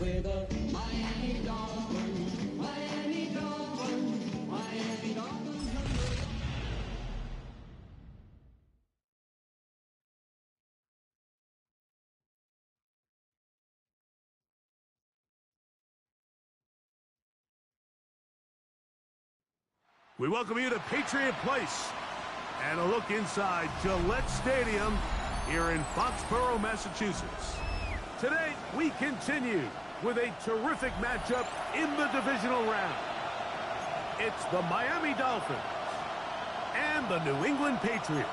with the Miami Dolphins. Miami Dolphins. Miami Dolphins. We welcome you to Patriot Place and a look inside Gillette Stadium here in Foxborough, Massachusetts. Today, we continue with a terrific matchup in the divisional round. It's the Miami Dolphins and the New England Patriots.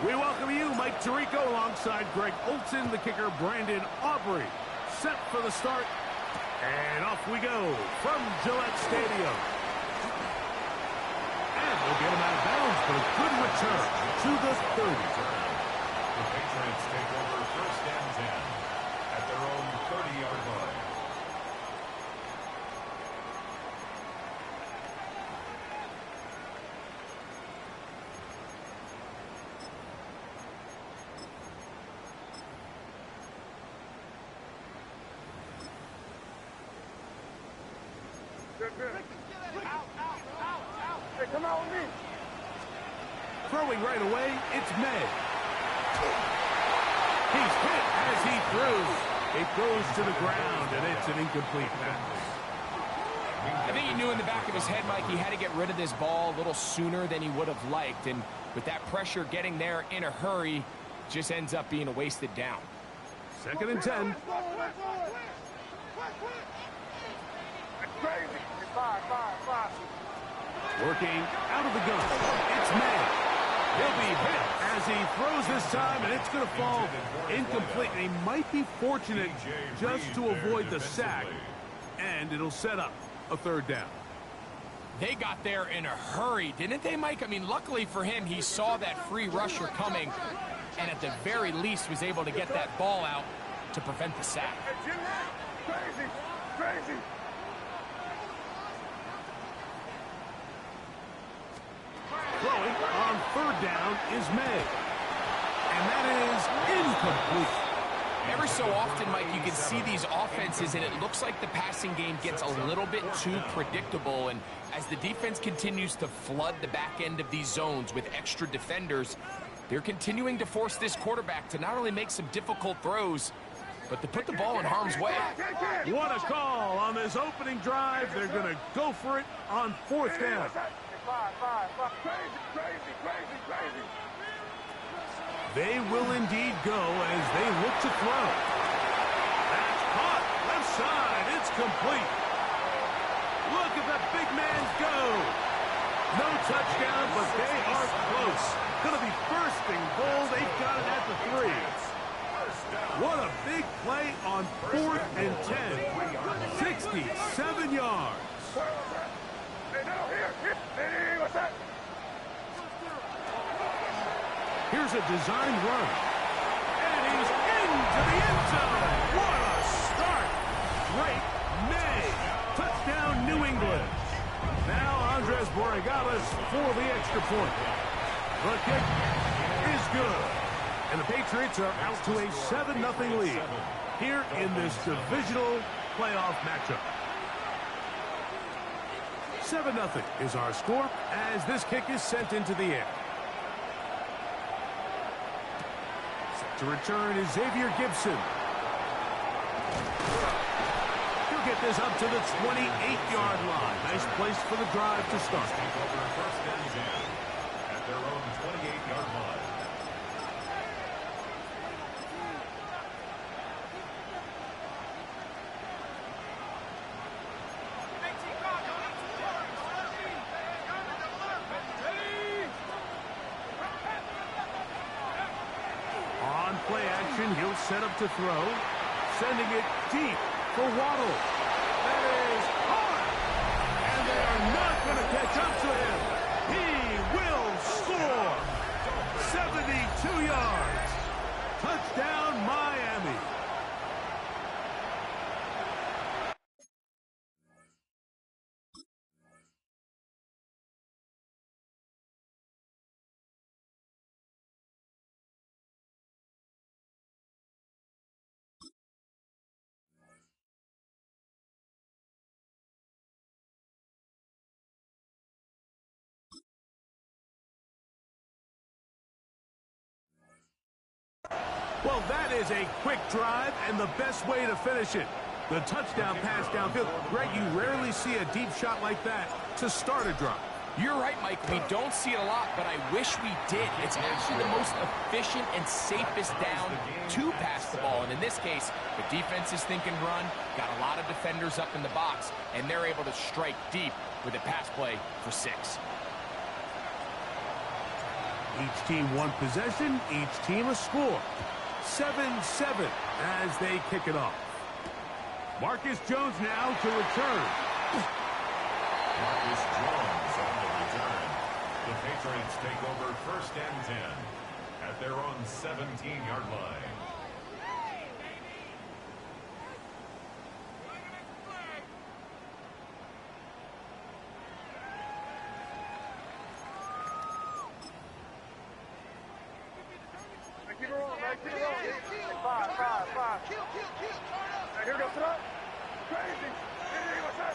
We welcome you, Mike Tirico, alongside Greg Olson, the kicker, Brandon Aubrey. Set for the start, and off we go from Gillette Stadium. And we'll get him out of bounds, but a good return to the 30. The Patriots take over first and 10 at their own 30-yard line. Hey, come out with me. Throwing right away, it's May. He's hit as he throws. It goes to the ground, and it's an incomplete pass. I think he knew in the back of his head, Mike, he had to get rid of this ball a little sooner than he would have liked. And with that pressure getting there in a hurry, just ends up being a wasted down. 2nd and 10. Crazy. Five. Working out of the gun. It's May. He'll be hit as he throws this time, and it's going to fall incomplete. And he might be fortunate just to avoid the sack, and it'll set up a 3rd down. They got there in a hurry, didn't they, Mike? I mean, luckily for him, he saw that free rusher coming, and at the very least was able to get that ball out to prevent the sack. Crazy. Throwing on 3rd down is May. And that is incomplete. Every so often, Mike, you can see these offenses, and it looks like the passing game gets a little bit too predictable. And as the defense continues to flood the back end of these zones with extra defenders, they're continuing to force this quarterback to not only make some difficult throws, but to put the ball in harm's way. What a call on this opening drive. They're going to go for it on 4th down. Five. Crazy. They will indeed go as they look to throw. That's caught. Left side. It's complete. Look at the big man go. No touchdown, but they are close. Going to be 1st and goal. They've got it at the 3. What a big play on 4th and 10. 67 yards. Hey, what's that? Here's a designed run. And he's into the end zone. What a start. Great May. Touchdown, New England. Now Andres Borregales for the extra point. The kick is good. And the Patriots are out to a 7-0 lead here in this divisional playoff matchup. 7-0 is our score as this kick is sent into the air. Set to return is Xavier Gibson. He'll get this up to the 28-yard line. Nice place for the drive to start. Take over first and 10 at their own 28-yard line. Play action, he'll set up to throw, sending it deep for Waddle. That is hard, and they are not going to catch up to him. He will score. 72 yards. Touchdown, Miami. Well, that is a quick drive and the best way to finish it. The touchdown pass downfield. Greg, you rarely see a deep shot like that to start a drive. You're right, Mike. We don't see it a lot, but I wish we did. It's actually the most efficient and safest down to pass the ball. And in this case, the defense is thinking run, got a lot of defenders up in the box, and they're able to strike deep with a pass play for 6. Each team one possession, each team a score. 7-7 as they kick it off. Marcus Jones now to return. Marcus Jones on the return. The Patriots take over 1st and 10 at their own 17-yard line. Keep it rolling, man. Keep it rolling. 5. Hey, here we go. Sit up. Crazy. Hey, what's that?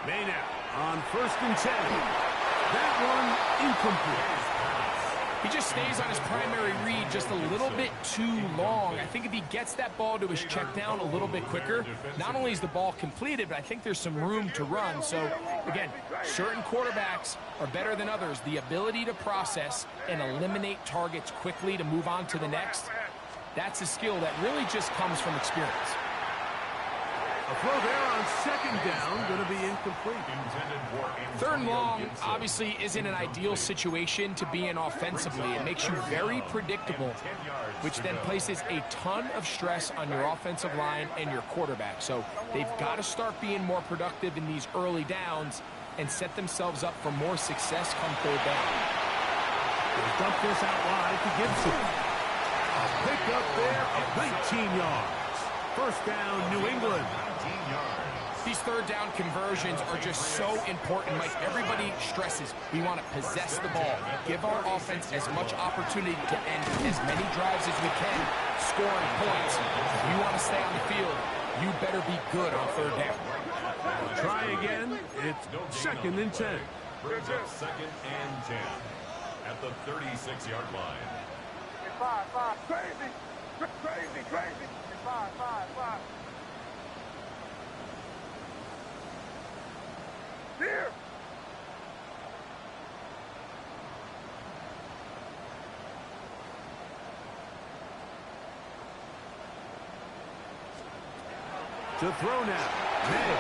May now on 1st and 10. That one incomplete. He just stays on his primary read just a little bit too long. I think if he gets that ball to his check down a little bit quicker, not only is the ball completed, but I think there's some room to run. So, again, certain quarterbacks are better than others. The ability to process and eliminate targets quickly to move on to the next, that's a skill that really just comes from experience. A throw there on 2nd down, going to be incomplete. 3rd and long obviously isn't an ideal situation to be in offensively. It makes you very predictable, which then places a ton of stress on your offensive line and your quarterback. So they've got to start being more productive in these early downs and set themselves up for more success come 3rd down. They dump this out wide to Gibson. A pick up there of 19 yards. 1st down, New England. These 3rd down conversions are just so important, Mike. Everybody stresses we want to possess the ball, give our offense as much opportunity to end as many drives as we can, scoring points. If you want to stay on the field, you better be good on 3rd down. Try again. It's 2nd and 10. Brings up 2nd and 10 at the 36-yard line. 5. Crazy. 5. Here. To throw now. May.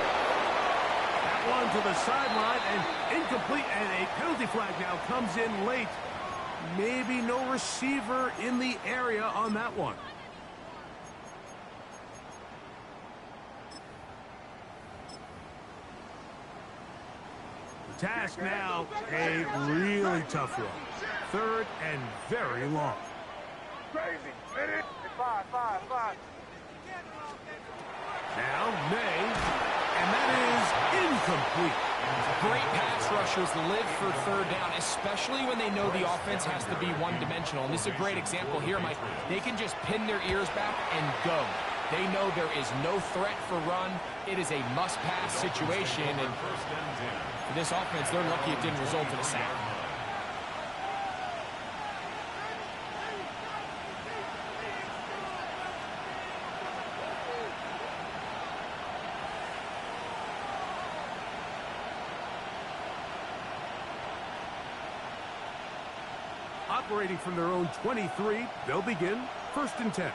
That one to the sideline and incomplete, and a penalty flag now comes in late. Maybe no receiver in the area on that one. The task now, a really tough one. 3rd and very long. Crazy. 5. Now May, and that is incomplete. Great pass rushers live for 3rd down, especially when they know the offense has to be one-dimensional. And this is a great example here, Mike. They can just pin their ears back and go. They know there is no threat for run. It is a must-pass situation, and for this offense, they're lucky it didn't result in a sack. Operating from their own 23, they'll begin 1st and 10.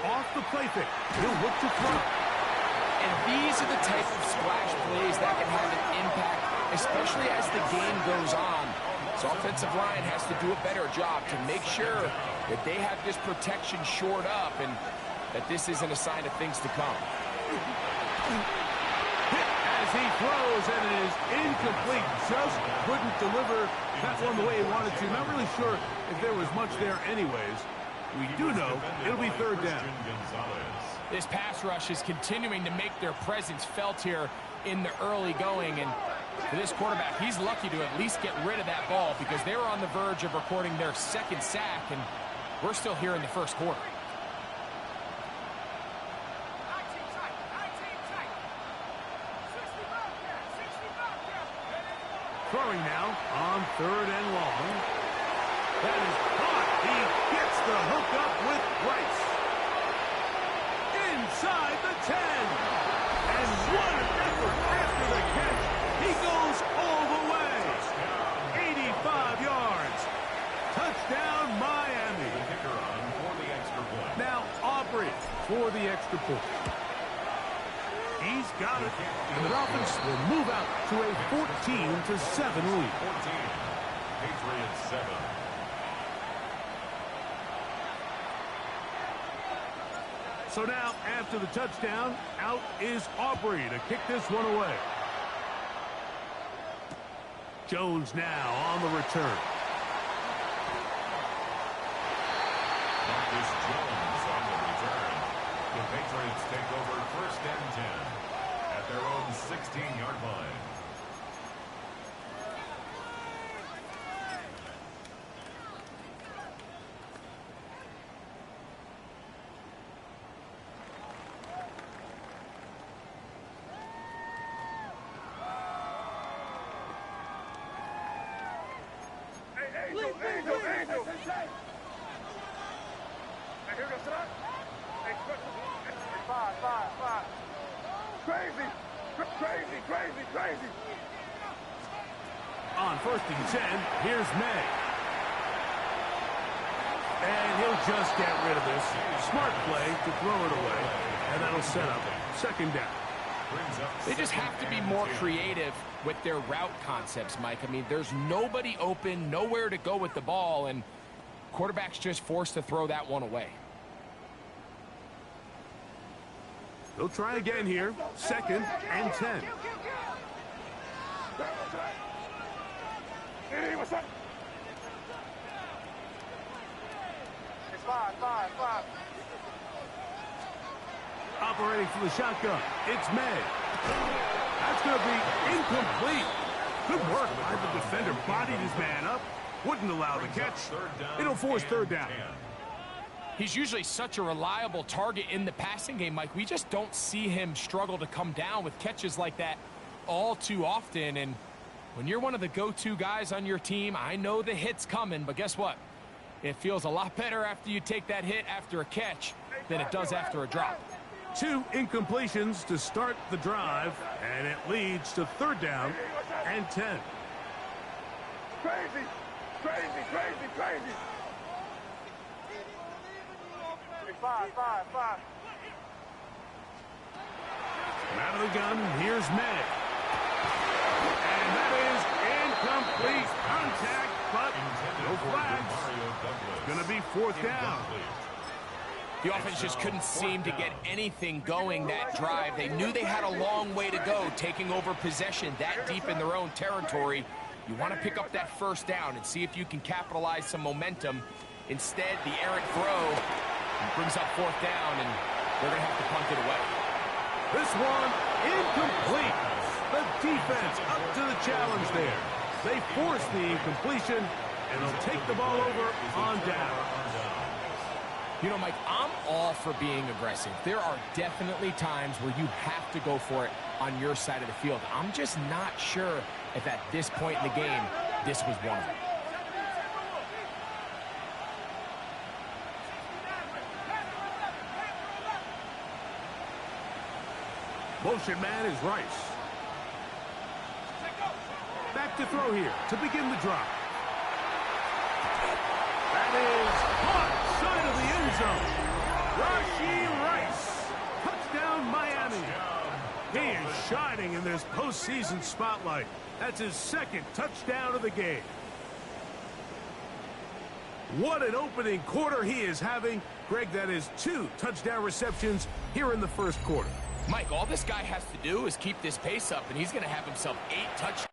Off the play fake, he'll look to throw. And these are the type of splash plays that can have an impact, especially as the game goes on. So offensive line has to do a better job to make sure that they have this protection shored up and that this isn't a sign of things to come. As he throws, and it is incomplete. Just couldn't deliver that one the way he wanted to. Not really sure if there was much there anyways. We do know it'll be 3rd down. This pass rush is continuing to make their presence felt here in the early going. And for this quarterback, he's lucky to at least get rid of that ball because they were on the verge of recording their 2nd sack, and we're still here in the 1st quarter. Throwing now on 3rd and long. That is caught. He gets the hook up with Rice. Inside the 10. And what an effort after the catch. He goes all the way. 85 yards. Touchdown, Miami. The kicker on for the extra point. Now Aubrey for the extra point. He's got it. And the Dolphins will move out to a 14-7 lead. 14. Patriots 7. So now, after the touchdown, out is Aubrey to kick this one away. Jones now on the return. Marcus Jones on the return. The Patriots take over 1st and 10 at their own 16-yard line. Angel. Hey, here goes tonight. Hey, five. Crazy. On 1st and 10, here's May. And he'll just get rid of this. Smart play to throw it away. And that'll set up 2nd down. They just have to be more creative with their route concepts, Mike. I mean, there's nobody open, nowhere to go with the ball, and quarterback's just forced to throw that one away. They'll try again here. 2nd and 10. Hey, what's up? It's five. Operating for the shotgun. It's May. That's going to be incomplete. Good work by the defender. Bodied his man up. Wouldn't allow the catch. It'll force 3rd down. He's usually such a reliable target in the passing game, Mike. We just don't see him struggle to come down with catches like that all too often. And when you're one of the go-to guys on your team, I know the hit's coming, but guess what? It feels a lot better after you take that hit after a catch than it does after a drop. 2 incompletions to start the drive, and it leads to 3rd down and 10. Crazy. Five. Out of the gun, here's May. And that is incomplete. Contact, but no flags. It's going to be 4th down. The offense just couldn't seem to get anything going that drive. They knew they had a long way to go, taking over possession that deep in their own territory. You want to pick up that 1st down and see if you can capitalize some momentum. Instead, the errant throw brings up 4th down, and they're going to have to punt it away. This one incomplete. The defense up to the challenge there. They force the incompletion, and they'll take the ball over on down. You know, Mike, I'm all for being aggressive. There are definitely times where you have to go for it on your side of the field. I'm just not sure if at this point in the game, this was one of them. Motion man is Rice. Back to throw here to begin the drive. That is caught side of the end zone. Rashee Rice. Touchdown, Miami. He is shining in this postseason spotlight. That's his 2nd touchdown of the game. What an opening quarter he is having. Greg, that is 2 touchdown receptions here in the 1st quarter. Mike, all this guy has to do is keep this pace up, and he's going to have himself 8 touchdowns.